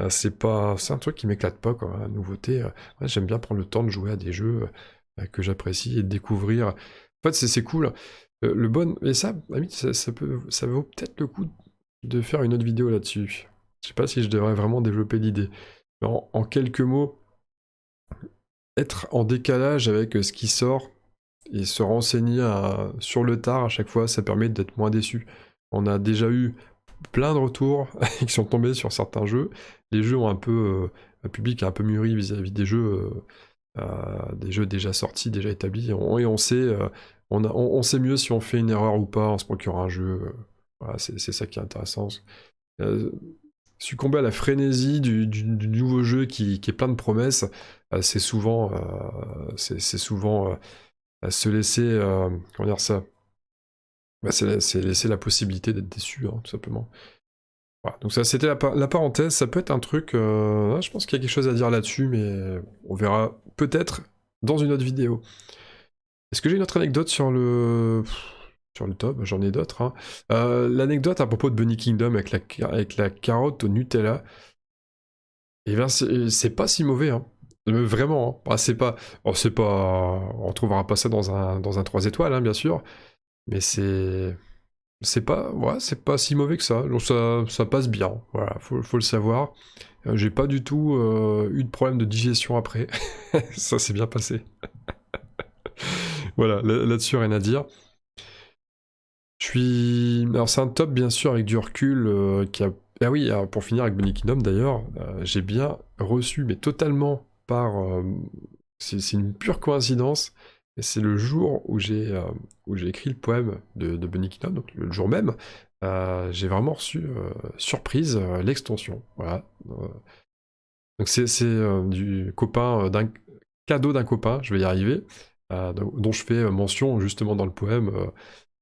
C'est un truc qui m'éclate pas, quoi, la nouveauté. Ouais, j'aime bien prendre le temps de jouer à des jeux que j'apprécie et de découvrir. En fait, c'est cool. Le bon, et ça, à la limite, ça vaut peut-être le coup de faire une autre vidéo là-dessus. Je sais pas si je devrais vraiment développer l'idée. Mais en quelques mots, être en décalage avec ce qui sort et se renseigner sur le tard à chaque fois, ça permet d'être moins déçu. On a déjà eu plein de retours qui sont tombés sur certains jeux. Les jeux ont un public un peu mûri vis-à-vis des jeux déjà sortis, déjà établis, et on sait, on sait mieux si on fait une erreur ou pas en se procurant un jeu. Voilà, c'est ça qui est intéressant. Euh, Succomber à la frénésie du nouveau jeu qui est plein de promesses, c'est souvent, se laisser, comment dire ça, bah, c'est laisser la possibilité d'être déçu, hein, tout simplement. Voilà, donc ça c'était la parenthèse, ça peut être un truc, je pense qu'il y a quelque chose à dire là-dessus, mais on verra peut-être dans une autre vidéo. Est-ce que j'ai une autre anecdote sur le top? J'en ai d'autres. Hein. L'anecdote à propos de Bunny Kingdom avec la carotte au Nutella, eh bien c'est pas si mauvais, hein. Vraiment, hein. Ah, on trouvera pas ça dans un 3 étoiles, hein, bien sûr, mais c'est pas si mauvais que ça. Donc ça passe bien. Voilà, faut le savoir. J'ai pas du tout eu de problème de digestion après. Ça s'est bien passé. Voilà, là-dessus rien à dire. Alors c'est un top bien sûr avec du recul qui a. Ah oui, alors, pour finir avec Bunny Kingdom d'ailleurs, j'ai bien reçu, mais totalement c'est une pure coïncidence. Et c'est le jour où j'ai écrit le poème de Bunny Kingdom, donc le jour même, j'ai vraiment reçu, surprise, l'extension. Voilà. Donc c'est du copain, d'un cadeau d'un copain, je vais y arriver, dont je fais mention justement dans le poème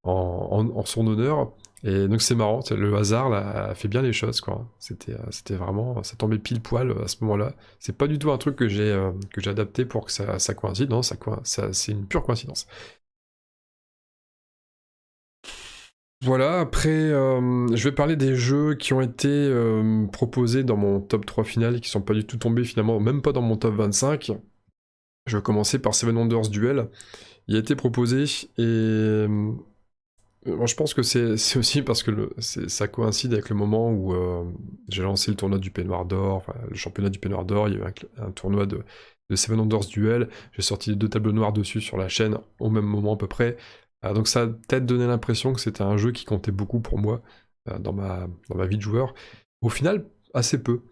en son honneur. Et donc c'est marrant, le hasard là, a fait bien les choses, quoi. C'était vraiment, ça tombait pile poil à ce moment-là. C'est pas du tout un truc que j'ai adapté pour que ça coïncide, non, c'est une pure coïncidence. Voilà, après, je vais parler des jeux qui ont été proposés dans mon top 3 final et qui sont pas du tout tombés finalement, même pas dans mon top 25. Je vais commencer par Seven Wonders Duel. Il a été proposé et moi, je pense que c'est aussi parce que ça coïncide avec le moment où j'ai lancé le tournoi du Peignoir d'Or, enfin, le championnat du Peignoir d'Or, il y a eu un tournoi de Seven Wonders Duel, j'ai sorti les 2 tableaux noirs dessus sur la chaîne au même moment à peu près, donc ça a peut-être donné l'impression que c'était un jeu qui comptait beaucoup pour moi dans ma vie de joueur. Au final, assez peu.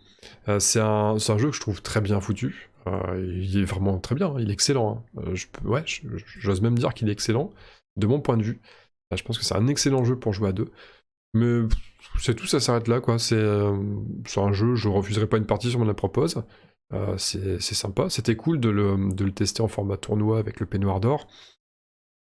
C'est un jeu que je trouve très bien foutu, il est vraiment très bien, hein, il est excellent. Hein. J'ose même dire qu'il est excellent, de mon point de vue. Je pense que c'est un excellent jeu pour jouer à deux. Mais c'est tout, ça s'arrête là, quoi. C'est un jeu, je refuserai pas une partie si on me la propose. C'est sympa. C'était cool de le tester en format tournoi avec le Peignoir d'Or.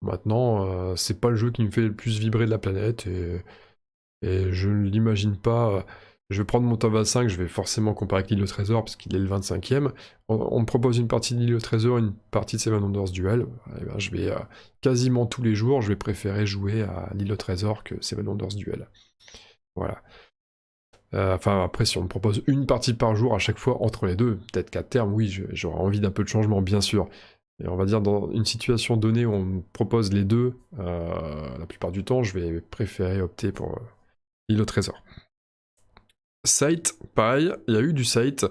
Maintenant, c'est pas le jeu qui me fait le plus vibrer de la planète et je ne l'imagine pas. Je vais prendre mon top 25, je vais forcément comparer avec l'île au trésor parce qu'il est le 25e. On me propose une partie de l'île au trésor, une partie de Seven Wonders Duel. Eh ben, je vais quasiment tous les jours, je vais préférer jouer à l'île au trésor que Seven Wonders Duel. Voilà. Enfin, après, si on me propose une partie par jour à chaque fois entre les deux, peut-être qu'à terme, oui, j'aurai envie d'un peu de changement, bien sûr. Et on va dire, dans une situation donnée où on me propose les deux, la plupart du temps, je vais préférer opter pour l'île au trésor. Site, pareil, il y a eu du Site.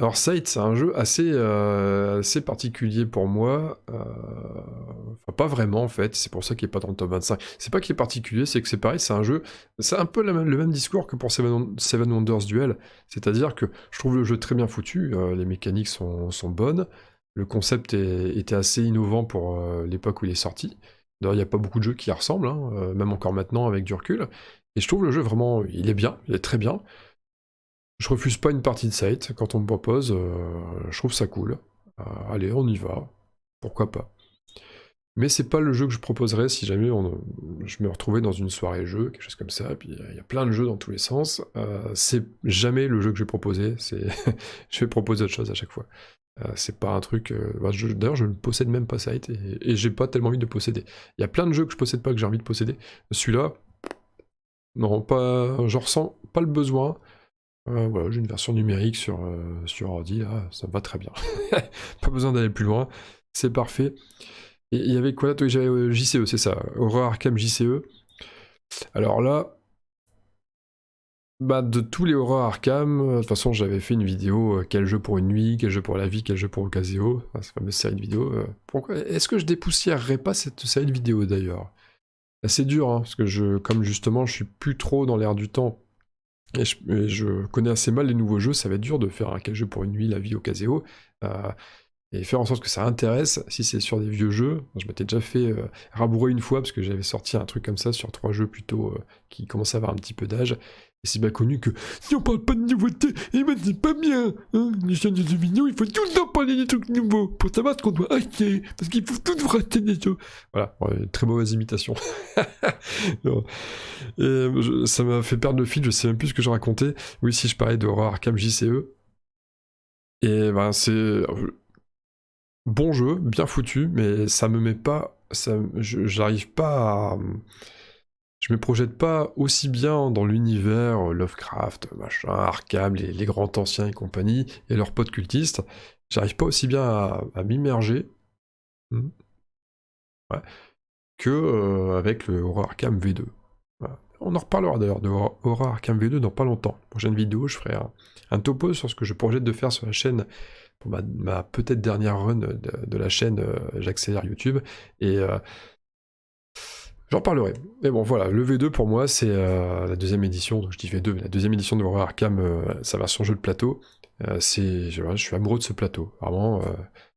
Alors Sight, c'est un jeu assez particulier pour moi. Enfin, pas vraiment en fait, c'est pour ça qu'il est pas dans le top 25. C'est pas qu'il est particulier, c'est que c'est pareil, c'est un jeu... C'est un peu le même discours que pour Seven Wonders Duel. C'est-à-dire que je trouve le jeu très bien foutu, les mécaniques sont bonnes, le concept était assez innovant pour l'époque où il est sorti. D'ailleurs, il n'y a pas beaucoup de jeux qui y ressemblent, hein, même encore maintenant avec du recul. Et je trouve le jeu vraiment... Il est bien, il est très bien. Je refuse pas une partie de Sight quand on me propose, je trouve ça cool. Allez, on y va, pourquoi pas. Mais c'est pas le jeu que je proposerais si jamais je me retrouvais dans une soirée jeu, quelque chose comme ça, et puis il y a plein de jeux dans tous les sens. C'est jamais le jeu que je vais proposer, je vais proposer autre chose à chaque fois. C'est pas un truc... D'ailleurs, je ne possède même pas Sight, et j'ai pas tellement envie de posséder. Il y a plein de jeux que je possède pas que j'ai envie de posséder. Celui-là, non, pas, j'en ressens pas le besoin. Voilà, j'ai une version numérique sur ordi, là, ça me va très bien. Pas besoin d'aller plus loin, c'est parfait. Et il y avait quoi là? J'avais JCE, c'est ça, Horror Arkham JCE. Alors là, bah de tous les Horror Arkham, de toute façon j'avais fait une vidéo, quel jeu pour une nuit, quel jeu pour la vie, quel jeu pour Ocasio, cette fameuse série de vidéos. Pourquoi est-ce que je dépoussiérerais pas cette série de vidéos d'ailleurs? C'est dur, hein, parce que comme justement je suis plus trop dans l'air du temps, et je connais assez mal les nouveaux jeux, ça va être dur de faire un quel jeu pour une nuit, la vie au Caseo, et faire en sorte que ça intéresse, si c'est sur des vieux jeux. Je m'étais déjà fait rabourer une fois, parce que j'avais sorti un truc comme ça sur 3 jeux plutôt qui commençaient à avoir un petit peu d'âge, et c'est bien connu que si on parle pas de nouveauté, eh ben c'est pas bien, hein. Les chaînes de jeux vidéo, il faut tout le temps parler des trucs nouveaux, pour savoir ce qu'on doit acheter, parce qu'il faut tout rater des jeux. Voilà, très mauvaise imitation. Non. Et ça m'a fait perdre le fil, je sais même plus ce que je racontais. Oui, si je parlais de Horror Arkham JCE. Et ben c'est bon jeu, bien foutu, mais ça me met pas... J'arrive pas à... Je me projette pas aussi bien dans l'univers Lovecraft, machin, Arkham, les grands anciens et compagnie, et leurs potes cultistes. J'arrive pas aussi bien à m'immerger ouais, que avec le Horror Arkham V2. Voilà. On en reparlera d'ailleurs de Horror Arkham V2 dans pas longtemps. Prochaine vidéo, je ferai un topo sur ce que je projette de faire sur la chaîne pour ma peut-être dernière run de la chaîne J'accélère YouTube. Et j'en parlerai. Mais bon, voilà, le V2 pour moi, c'est la deuxième édition, donc je dis V2, mais la deuxième édition de Horror Arkham, sa version jeu de plateau. Je suis amoureux de ce plateau, vraiment.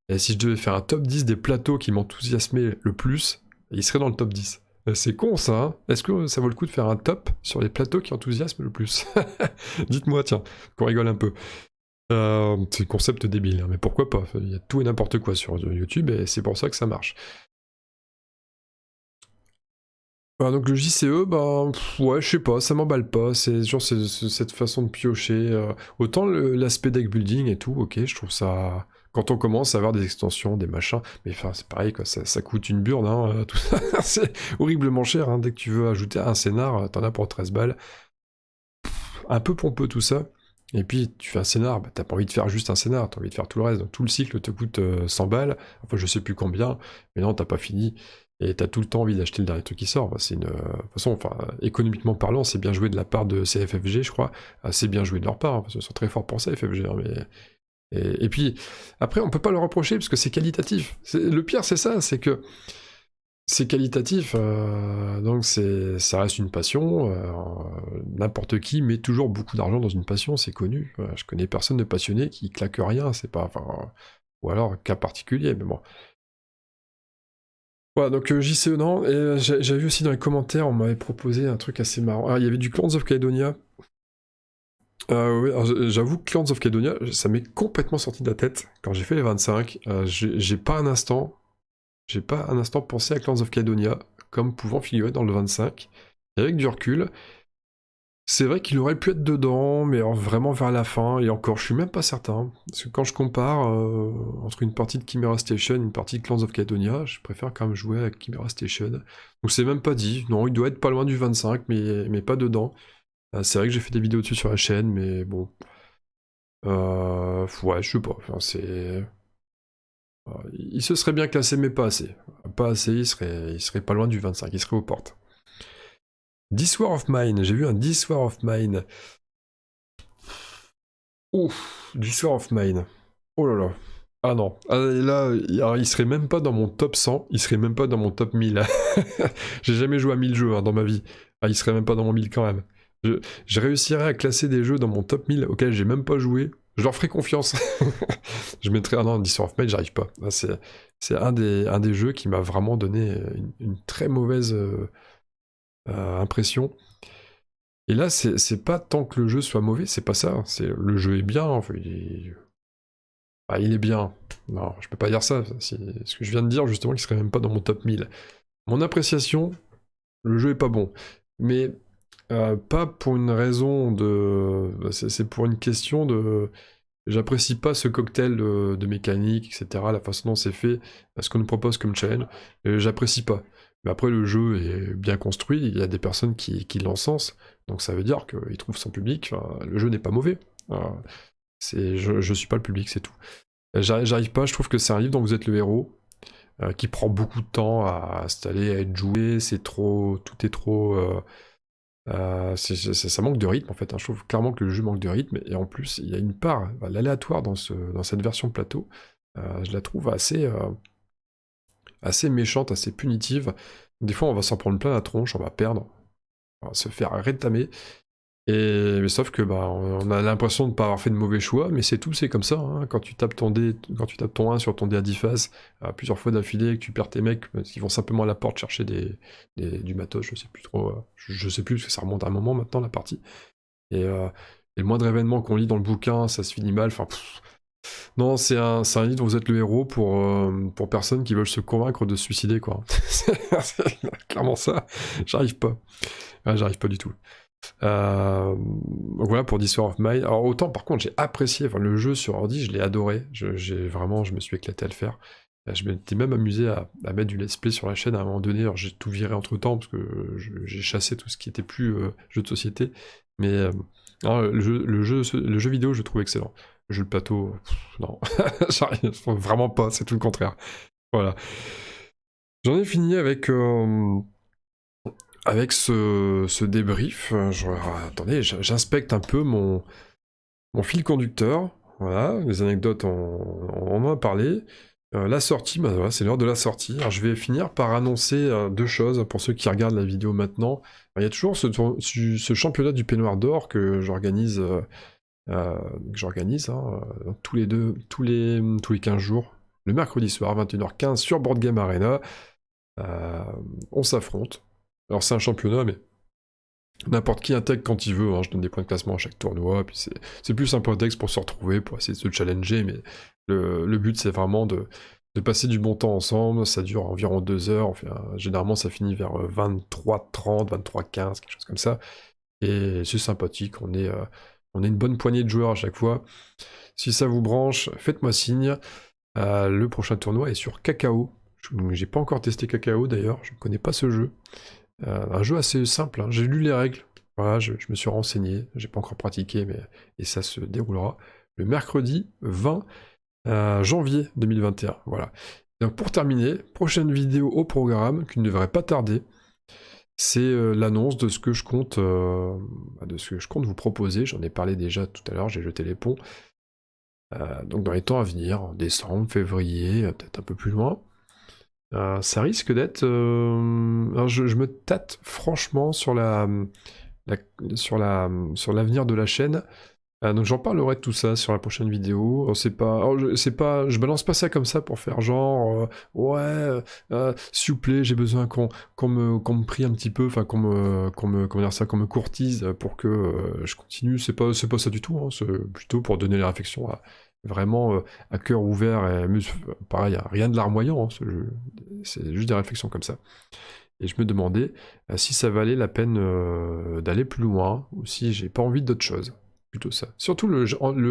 Et si je devais faire un top 10 des plateaux qui m'enthousiasmaient le plus, il serait dans le top 10. C'est con ça, hein. Est-ce que ça vaut le coup de faire un top sur les plateaux qui enthousiasment le plus? Dites-moi, tiens, qu'on rigole un peu. C'est un concept débile, hein, mais pourquoi pas? Il y a tout et n'importe quoi sur YouTube, et c'est pour ça que ça marche. Donc le JCE, bah ouais, je sais pas, ça m'emballe pas, c'est genre cette façon de piocher. Autant l'aspect deck building et tout, ok, je trouve ça... Quand on commence à avoir des extensions, des machins, mais enfin c'est pareil, quoi, ça coûte une burne, hein, tout ça, c'est horriblement cher, hein, dès que tu veux ajouter un scénar, t'en as pour 13 balles. Un peu pompeux tout ça, et puis tu fais un scénar, bah, t'as pas envie de faire juste un scénar, t'as envie de faire tout le reste, donc tout le cycle te coûte 100 balles, enfin je sais plus combien, mais non, t'as pas fini. Et t'as tout le temps envie d'acheter le dernier truc qui sort. C'est de toute façon, enfin, économiquement parlant, c'est bien joué de la part de CFFG, je crois. C'est bien joué de leur part, hein, parce qu'ils sont très forts pour ça, FFG. Hein, mais... et puis, après, on peut pas le reprocher, parce que c'est qualitatif. Le pire, c'est ça, c'est que c'est qualitatif, donc ça reste une passion. N'importe qui met toujours beaucoup d'argent dans une passion, c'est connu. Je connais personne de passionné qui claque rien, c'est pas... Enfin, ou alors, cas particulier, mais bon... Voilà, donc JCE non, et j'avais vu aussi dans les commentaires, on m'avait proposé un truc assez marrant. Ah, il y avait du Clans of Caledonia. Oui, j'avoue que Clans of Caledonia, ça m'est complètement sorti de la tête quand j'ai fait les 25. J'ai pas un instant pensé à Clans of Caledonia comme pouvant figurer dans le 25. Et avec du recul, c'est vrai qu'il aurait pu être dedans, mais alors vraiment vers la fin, et encore, je suis même pas certain. Parce que quand je compare entre une partie de Chimera Station et une partie de Clans of Caledonia, je préfère quand même jouer avec Chimera Station. Donc c'est même pas dit. Non, il doit être pas loin du 25, mais pas dedans. C'est vrai que j'ai fait des vidéos dessus sur la chaîne, mais bon... ouais, je sais pas. Enfin, il se serait bien classé, mais pas assez. Pas assez, il serait pas loin du 25, il serait aux portes. This War of Mine, j'ai vu un This War of Mine. Ouf, du Sword of Mine. Oh là là. Ah non. Ah, et là, il serait même pas dans mon top 100, il serait même pas dans mon top 1000. J'ai jamais joué à 1000 jeux hein, dans ma vie. Ah, il serait même pas dans mon 1000 quand même. Je réussirais à classer des jeux dans mon top 1000 auxquels j'ai même pas joué. Je leur ferai confiance. Je mettrais... Ah non, Sword of Mine, j'arrive pas. Ah, c'est un des jeux qui m'a vraiment donné une très mauvaise impression. Et là, c'est pas tant que le jeu soit mauvais, c'est pas ça. Le jeu est bien, enfin, il est bien. Non, je peux pas dire ça. C'est ce que je viens de dire, justement, qui serait même pas dans mon top 1000. Mon appréciation, le jeu est pas bon. Mais pas pour une raison de... C'est pour une question de... J'apprécie pas ce cocktail de mécanique, etc. La façon dont c'est fait, ce qu'on nous propose comme challenge. J'apprécie pas. Mais après, le jeu est bien construit, il y a des personnes qui l'encensent. Donc ça veut dire qu'il trouve son public. Enfin, le jeu n'est pas mauvais. Je suis pas le public, c'est tout. J'arrive pas, je trouve que c'est un livre dont vous êtes le héros, qui prend beaucoup de temps à installer, à être joué, tout est trop... ça manque de rythme en fait, hein. Je trouve clairement que le jeu manque de rythme, et en plus il y a une part, l'aléatoire dans cette version plateau, je la trouve assez méchante, assez punitive. Des fois on va s'en prendre plein la tronche, on va perdre, on va se faire rétamer. Mais sauf que on a l'impression de ne pas avoir fait de mauvais choix, mais c'est tout, c'est comme ça, hein. Quand tu tapes ton 1 sur ton dé à 10 faces, plusieurs fois d'affilée, que tu perds tes mecs, qui vont simplement à la porte chercher du matos, je sais plus trop, je sais plus, parce que ça remonte à un moment maintenant, la partie. Et le moindre événement qu'on lit dans le bouquin, ça se finit mal, enfin... Non, c'est un livre dont vous êtes le héros pour personnes qui veulent se convaincre de se suicider, quoi. C'est clairement ça, j'arrive pas. J'arrive pas du tout. Donc voilà pour The Sword of Mine. Alors autant par contre j'ai apprécié, le jeu sur ordi je l'ai adoré, je me suis éclaté à le faire. Je m'étais même amusé à mettre du let's play sur la chaîne à un moment donné, alors j'ai tout viré entre temps parce que j'ai chassé tout ce qui était plus jeu de société, mais non, le jeu vidéo je trouve excellent. Le jeu de plateau, non, j'arrive vraiment pas, c'est tout le contraire. Voilà. J'en ai fini avec ce débrief. Attendez, j'inspecte un peu mon fil conducteur. Voilà, les anecdotes, on en a parlé. La sortie, voilà, c'est l'heure de la sortie. Alors, je vais finir par annoncer deux choses pour ceux qui regardent la vidéo maintenant. Il y a toujours ce championnat du peignoir d'or que j'organise tous les 15 jours, le mercredi soir, 21h15, sur Board Game Arena. On s'affronte. Alors c'est un championnat, mais n'importe qui intègre quand il veut, hein. Je donne des points de classement à chaque tournoi, puis c'est plus un prétexte pour se retrouver, pour essayer de se challenger, mais le but c'est vraiment de passer du bon temps ensemble. Ça dure environ 2 heures, enfin, généralement ça finit vers 23h30, 23h15, quelque chose comme ça, et c'est sympathique, on est une bonne poignée de joueurs à chaque fois. Si ça vous branche, faites-moi signe. Le prochain tournoi est sur Cacao. J'ai pas encore testé Cacao d'ailleurs, je ne connais pas ce jeu. Un jeu assez simple, hein. J'ai lu les règles, voilà, je me suis renseigné, j'ai pas encore pratiqué, et ça se déroulera le mercredi 20 janvier 2021, voilà. Donc pour terminer, prochaine vidéo au programme, qui ne devrait pas tarder, c'est l'annonce de ce que je compte vous proposer. J'en ai parlé déjà tout à l'heure, j'ai jeté les ponts. Donc dans les temps à venir, en décembre, février, peut-être un peu plus loin. Ça risque d'être... alors je me tâte franchement sur l'avenir de la chaîne. Donc j'en parlerai de tout ça sur la prochaine vidéo. Je balance pas ça comme ça pour faire genre s'il vous plaît, j'ai besoin qu'on me prie un petit peu, enfin qu'on me courtise pour que je continue. C'est pas ça du tout, hein. C'est plutôt pour donner les réflexions vraiment à cœur ouvert, et pareil, rien de larmoyant, hein, c'est juste des réflexions comme ça. Et je me demandais si ça valait la peine d'aller plus loin, ou si j'ai pas envie d'autre chose. Plutôt ça. Surtout le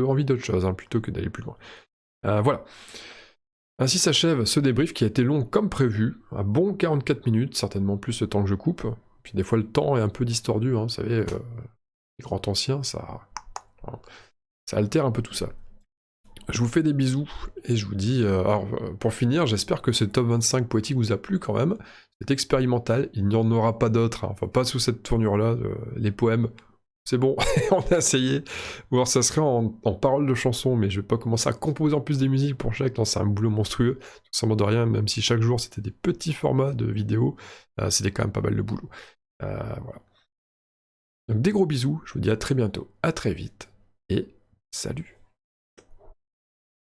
envie d'autre chose, hein, plutôt que d'aller plus loin. Voilà. Ainsi s'achève ce débrief qui a été long comme prévu, un bon 44 minutes, certainement plus le temps que je coupe. Puis des fois le temps est un peu distordu, hein, vous savez, les grands anciens, ça altère un peu tout ça. Je vous fais des bisous, et je vous dis, alors pour finir, j'espère que ce top 25 poétique vous a plu quand même. C'est expérimental, il n'y en aura pas d'autres, hein. Enfin pas sous cette tournure-là, les poèmes, c'est bon, on a essayé. Ou alors ça serait en paroles de chansons, mais je vais pas commencer à composer en plus des musiques pour chaque, non, c'est un boulot monstrueux, sans mot de rien, même si chaque jour c'était des petits formats de vidéos, c'était quand même pas mal de boulot. Voilà. Donc des gros bisous, je vous dis à très bientôt, à très vite, et salut.